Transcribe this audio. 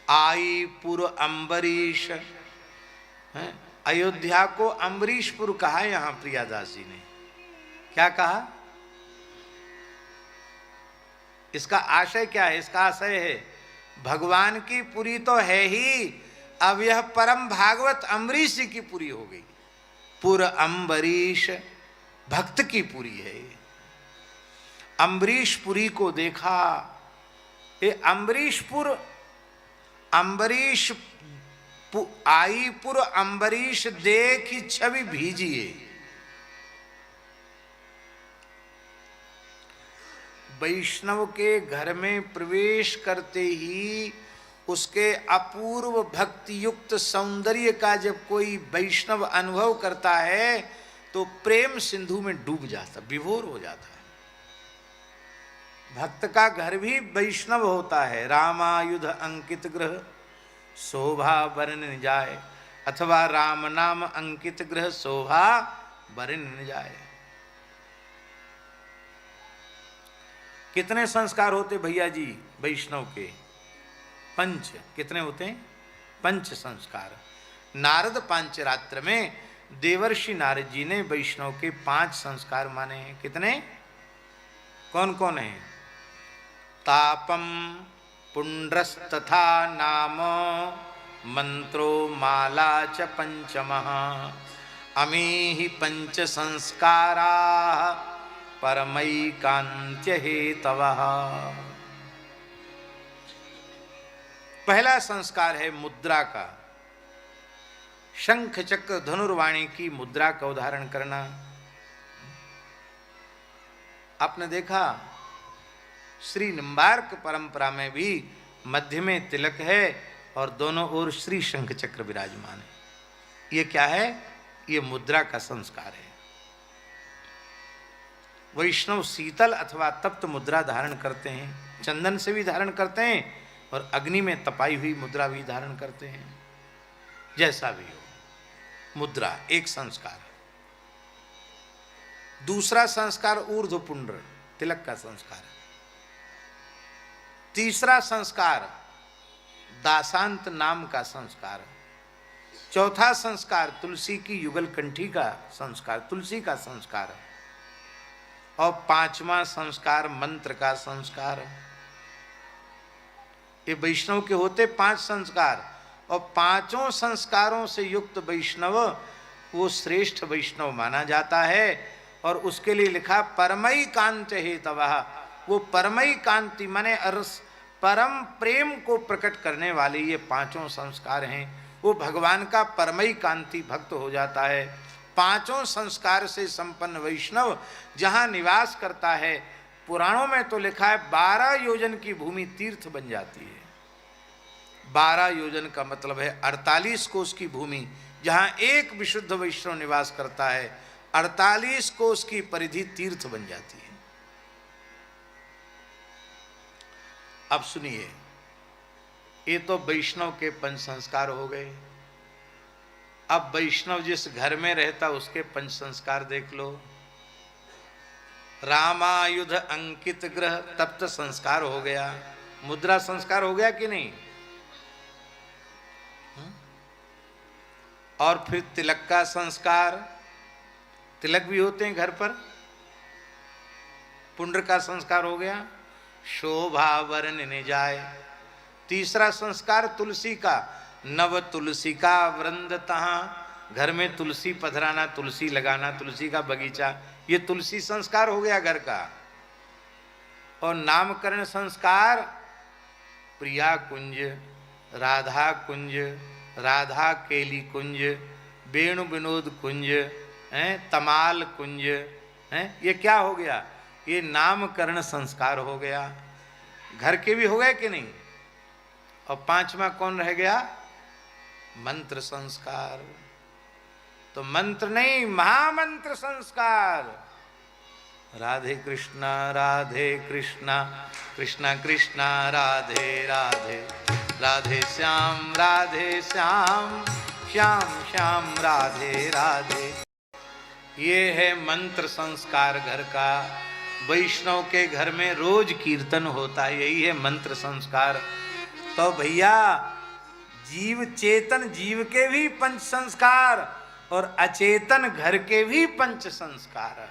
आई पुर अम्बरीश, अयोध्या को अम्बरीशपुर कहा यहां प्रियादास जी ने। क्या कहा? इसका आशय क्या है? इसका आशय है भगवान की पुरी तो है ही, अब यह परम भागवत अम्बरीश जी की पुरी हो गई। पुर अम्बरीश भक्त की पुरी है। अम्बरीशपुरी को देखा, ये अम्बरीशपुर, अम्बरीश आई पुर अम्बरीश देखी छवि भीजिए। वैष्णव के घर में प्रवेश करते ही उसके अपूर्व भक्ति युक्त सौंदर्य का जब कोई वैष्णव अनुभव करता है तो प्रेम सिंधु में डूब जाता, विभोर हो जाता है। भक्त का घर भी वैष्णव होता है। रामायुध अंकित गृह शोभा बरन न जाए, अथवा राम नाम अंकित गृह शोभा बरन न जाए। कितने संस्कार होते भैया जी वैष्णव के? पंच। कितने होते हैं? पंच संस्कार। नारद पांचरात्र में देवर्षि नारद जी ने वैष्णव के 5 संस्कार माने हैं। कितने? कौन कौन है? तापम पुंड्रस्तथा नाम मंत्रो माला च पंचमः अमीहि पंच संस्कारा परमैकान्त्य हेतवः। पहला संस्कार है मुद्रा का। शंख चक्र धनुर्वाणी की मुद्रा का उदाहरण करना। आपने देखा श्री निम्बार्क परंपरा में भी मध्य में तिलक है और दोनों ओर श्री शंख चक्र विराजमान है। ये क्या है? ये मुद्रा का संस्कार है। वैष्णव शीतल अथवा तप्त मुद्रा धारण करते हैं, चंदन से भी धारण करते हैं और अग्नि में तपाई हुई मुद्रा भी धारण करते हैं। जैसा भी हो, मुद्रा एक संस्कार। दूसरा संस्कार ऊर्ध्वपुंड्र तिलक का संस्कार। तीसरा संस्कार दासांत नाम का संस्कार। चौथा संस्कार तुलसी की युगल कंठी का संस्कार, तुलसी का संस्कार। और 5वां संस्कार मंत्र का संस्कार। ये वैष्णव के होते 5 संस्कार, और 5 संस्कारों से युक्त वैष्णव वो श्रेष्ठ वैष्णव माना जाता है। और उसके लिए लिखा परमई कांत हेतवः। वो परमई कांति माने परम प्रेम को प्रकट करने वाले ये 5 संस्कार हैं। वो भगवान का परमई कांति भक्त हो जाता है। 5 संस्कार से संपन्न वैष्णव जहाँ निवास करता है, पुराणों में तो लिखा है 12 योजन की भूमि तीर्थ बन जाती है। 12 योजन का मतलब है 48 कोस की भूमि। जहाँ एक विशुद्ध वैष्णव निवास करता है, 48 कोस की परिधि तीर्थ बन जाती है। अब सुनिए, ये तो वैष्णव के 5 संस्कार हो गए। अब वैष्णव जिस घर में रहता उसके 5 संस्कार देख लो। रामायुध अंकित ग्रह तप्त संस्कार हो गया। मुद्रा संस्कार हो गया कि नहीं? और फिर तिलक का संस्कार। तिलक भी होते हैं घर पर। पुंड्र का संस्कार हो गया। शोभा वरन न जाए। तीसरा संस्कार तुलसी का। नव तुलसी का वृंद तहाँ। घर में तुलसी पधराना, तुलसी लगाना, तुलसी का बगीचा, ये तुलसी संस्कार हो गया घर का। और नामकरण संस्कार प्रिया कुंज, राधा कुंज, राधा केली कुंज, वेणु विनोद कुंज, तमाल कुंज, ये क्या हो गया? ये नामकरण संस्कार हो गया। घर के भी हो गए कि नहीं? और 5वां कौन रह गया? मंत्र संस्कार। तो मंत्र नहीं, महामंत्र संस्कार। राधे कृष्णा कृष्णा कृष्णा राधे राधे, राधे श्याम श्याम श्याम राधे राधे। ये है मंत्र संस्कार घर का। वैष्णव के घर में रोज कीर्तन होता है, यही है मंत्र संस्कार। तो भैया जीव चेतन जीव के भी पंच संस्कार और अचेतन घर के भी पंच संस्कार।